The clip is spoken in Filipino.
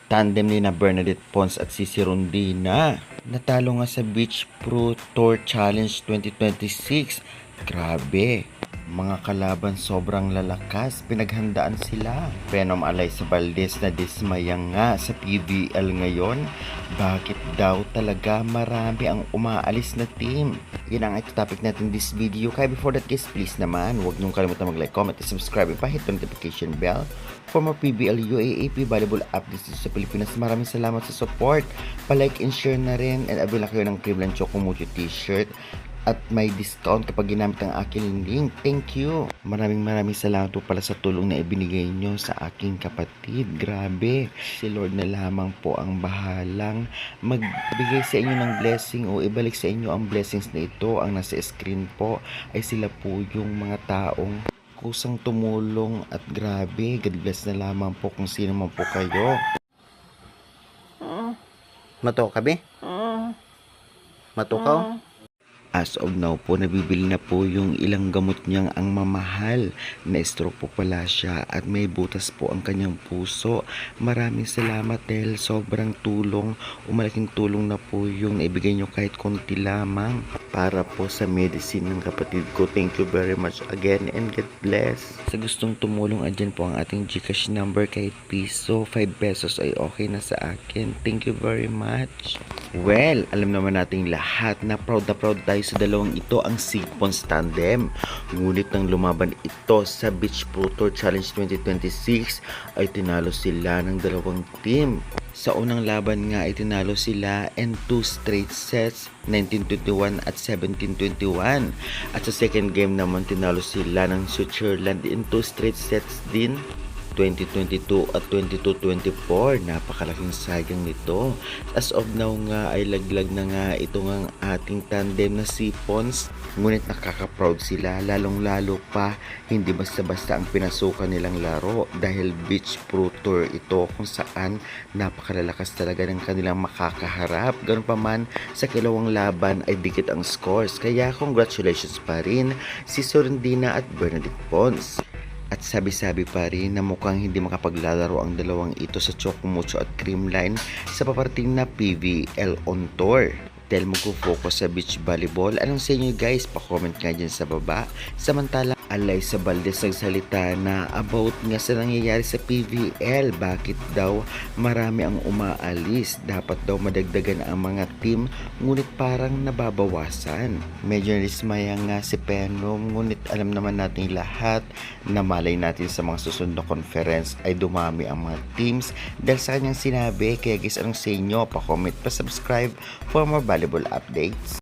Tandem ni na Bernadette Pons at Cici Rondina. Natalo nga sa Beach Pro Tour Challenge 2026. Grabe. Mga kalaban sobrang lalakas, pinaghandaan sila. Venom Alyssa Valdez na dismaya nga sa PVL ngayon. Bakit daw talaga marami ang umaalis na team? Yan ang ito topic natin this video. Kaya before that guys, please naman, huwag niyong kalimutan mag-like, comment, and subscribe. Pa-hit the notification bell for more PBL UAAP volleyball updates dito sa Pilipinas. Maraming salamat sa support. Pa-like and share na rin. And abila kayo ng Cleveland Chocomucho t-shirt. At may discount kapag ginamit ang aking link. Thank you. Maraming salamat po pala sa tulong na ibinigay nyo sa aking kapatid. Grabe. Si Lord na lamang po ang bahalang magbigay sa inyo ng blessing o ibalik sa inyo ang blessings na ito. Ang nasa screen po ay sila po yung mga taong kusang tumulong at grabe. God bless na lamang po kung sino man po kayo. Mato ka, be? Matukaw? As of now po, nabibili na po yung ilang gamot niyang ang mamahal. Na-stroke po pala siya at may butas po ang kanyang puso. Maraming salamat dahil sobrang tulong o malaking tulong na po yung naibigay niyo kahit konti lamang para po sa medicine ng kapatid ko. Thank you very much again and God bless. Sa gustong tumulong, andyan po ang ating GCash number kahit piso. 5 pesos ay okay na sa akin. Thank you very much. Well, alam naman nating lahat na proud tayo sa dalawang ito, ang Pons Tandem. Ngunit nang lumaban ito sa Beach Pro Tour Challenge 2026 ay tinalo sila ng dalawang team. Sa unang laban nga ay tinalo sila in 2 straight sets, 19-21 at 17-21. At sa second game naman tinalo sila ng Switzerland in 2 straight sets din, 2022 at 22-24. Napakalaking sayang nito. As of now nga ay laglag na nga ito ng ating tandem na Pons. Ngunit nakaka-proud sila, lalong lalo pa hindi basta-basta ang pinasukan nilang laro dahil Beach Pro Tour ito kung saan napakalalakas talaga ng kanilang makakaharap. Ganun pa man, sa kilawang laban ay dikit ang scores, kaya congratulations pa rin si Sorendina at Bernadette Pons. At sabi-sabi pa rin na mukhang hindi makapaglalaro ang dalawang ito sa Chocomucho at Creamline sa paparating na PVL on Tour. Dahil magpo-focus sa beach volleyball. Anong sa inyo guys? Pa-comment nga dyan sa baba. Samantala, Alyssa Valdez nagsalita na about nga sa nangyayari sa PVL. Bakit daw marami ang umaalis? Dapat daw madagdagan ang mga team, ngunit parang nababawasan. Medyo nismaya nga si Venom, ngunit alam naman natin lahat na malay natin sa mga susunod na conference ay dumami ang mga teams dahil sa kanyang sinabi. Kaya guys, anong sa inyo? Pa-comment, pa-subscribe for more volleyball updates.